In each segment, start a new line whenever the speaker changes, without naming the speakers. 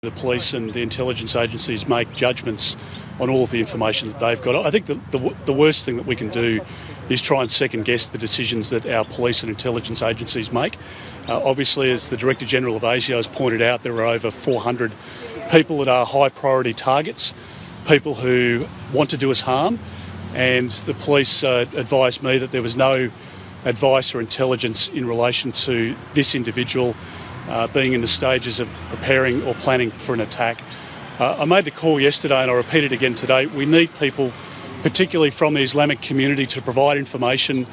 The police and the intelligence agencies make judgments on all of the information that they've got. I think the worst thing that we can do is try and second-guess the decisions that our police and intelligence agencies make. Obviously, as the Director-General of ASIO has pointed out, there are over 400 people that are high-priority targets, people who want to do us harm, and the police advised me that there was no advice or intelligence in relation to this individual being in the stages of preparing or planning for an attack. I made the call yesterday and I repeat it again today. We need people, particularly from the Islamic community, to provide information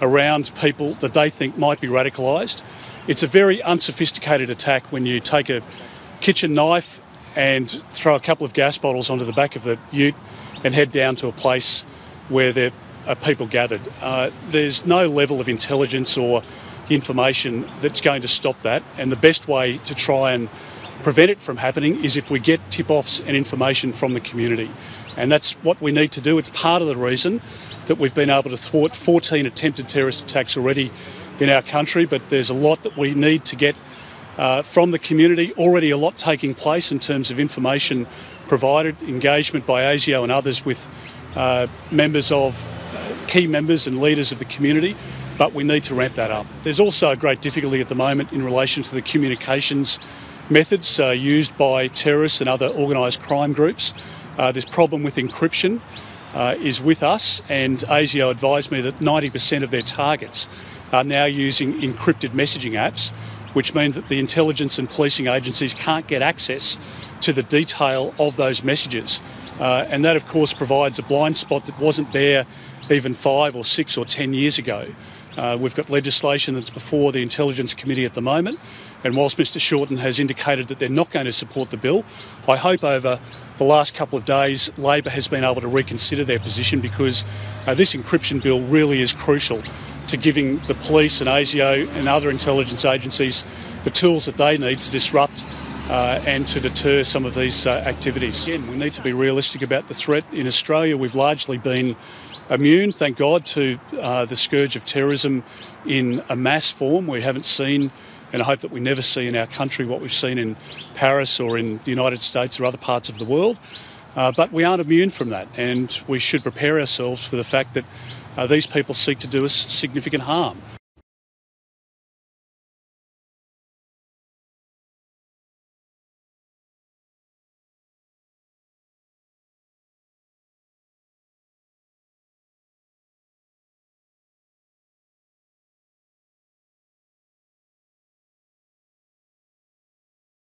around people that they think might be radicalised. It's a very unsophisticated attack when you take a kitchen knife and throw a couple of gas bottles onto the back of the ute and head down to a place where there are people gathered. There's no level of intelligence or information that's going to stop that, and the best way to try and prevent it from happening is if we get tip-offs and information from the community, and that's what we need to do. It's part of the reason that we've been able to thwart 14 attempted terrorist attacks already in our country, but there's a lot that we need to get from the community. Already a lot taking place in terms of information provided, engagement by ASIO and others with members of key members and leaders of the community, but we need to ramp that up. There's also a great difficulty at the moment in relation to the communications methods used by terrorists and other organised crime groups. This problem with encryption is with us, and ASIO advised me that 90% of their targets are now using encrypted messaging apps, which means that the intelligence and policing agencies can't get access to the detail of those messages. And that, of course, provides a blind spot that wasn't there even 5 or 6 or 10 years ago. We've got legislation that's before the Intelligence Committee at the moment, and whilst Mr Shorten has indicated that they're not going to support the bill, I hope over the last couple of days Labor has been able to reconsider their position, because this encryption bill really is crucial to giving the police and ASIO and other intelligence agencies the tools that they need to disrupt and to deter some of these activities. Again, we need to be realistic about the threat. In Australia, we've largely been immune, thank God, to the scourge of terrorism in a mass form. We haven't seen, and I hope that we never see in our country, what we've seen in Paris or in the United States or other parts of the world. But we aren't immune from that, and we should prepare ourselves for the fact that these people seek to do us significant harm.